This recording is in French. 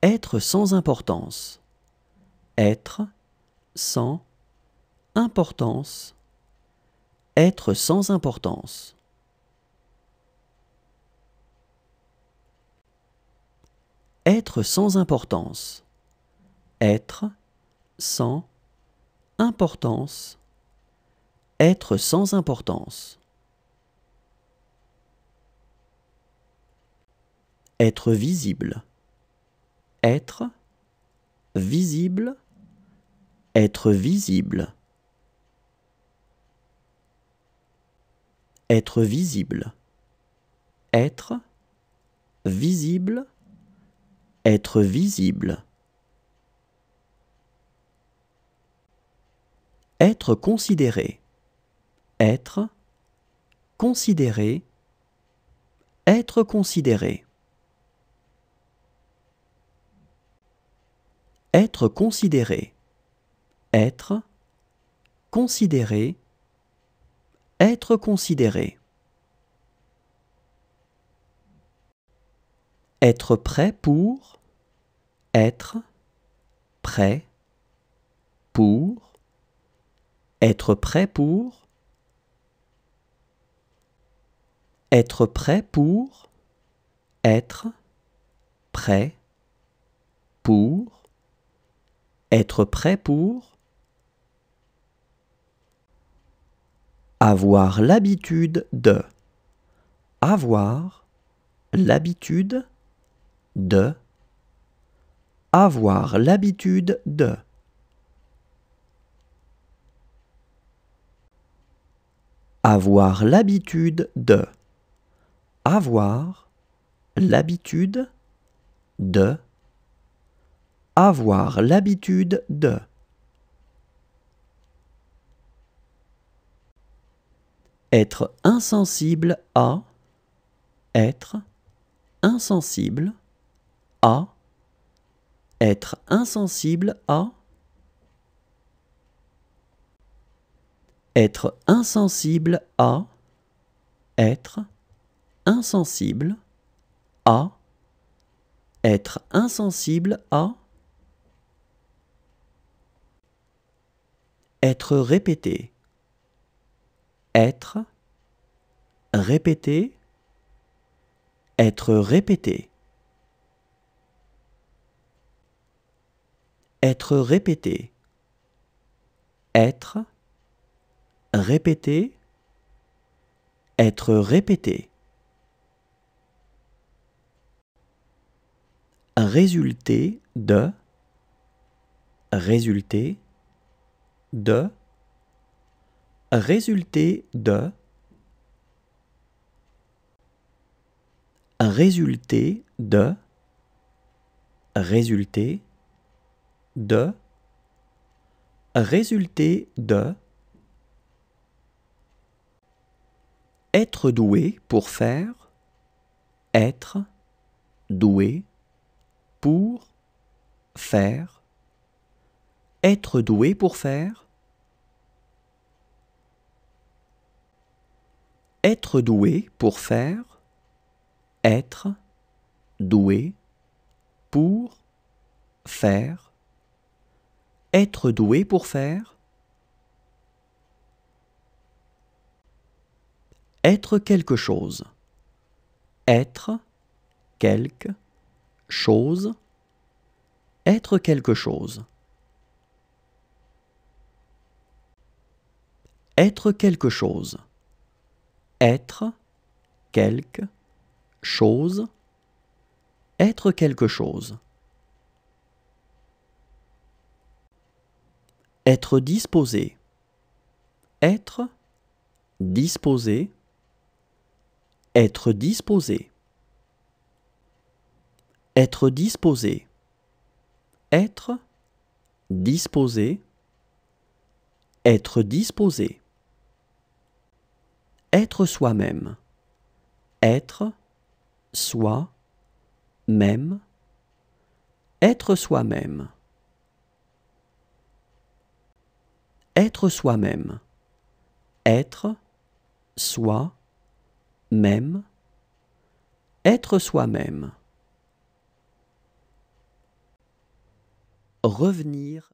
Être sans importance. Être sans importance. Être sans importance. Être sans importance. Être sans importance. Être sans importance. Être visible. Être visible. Être visible. Être visible. Être visible. Être visible. Être considéré. Être considéré. Être considéré. Être considéré. Être considéré. Être considéré. Être prêt pour. Être prêt pour. Être prêt pour. Être prêt pour. Être prêt pour. Être prêt pour. Avoir l'habitude de. Avoir l'habitude de. Avoir l'habitude de. Avoir l'habitude de. Avoir l'habitude de. Avoir l'habitude de. Être insensible à. Être insensible à. Être insensible à. Être insensible à. Être insensible à. Être insensible à. Être répété. Être répété. Être répété. Être répété. Être répété. Être répété. Résulter de. Résulter de. Résulter de. Résulter de. Résulter de. Résulter de. Être doué pour faire. Être doué pour faire. Être doué pour faire. Être doué pour faire. Être doué pour faire. Être doué pour faire. Être quelque chose. Être quelque chose. Être quelque chose. Être quelque chose. Être quelque chose. Être quelque chose. Être disposé. Être disposé. Être disposé. Être disposé. Être disposé. Être disposé. Être soi-même. Être soi-même. Être soi-même. Être soi-même. Être soi-même. Être soi-même. revenir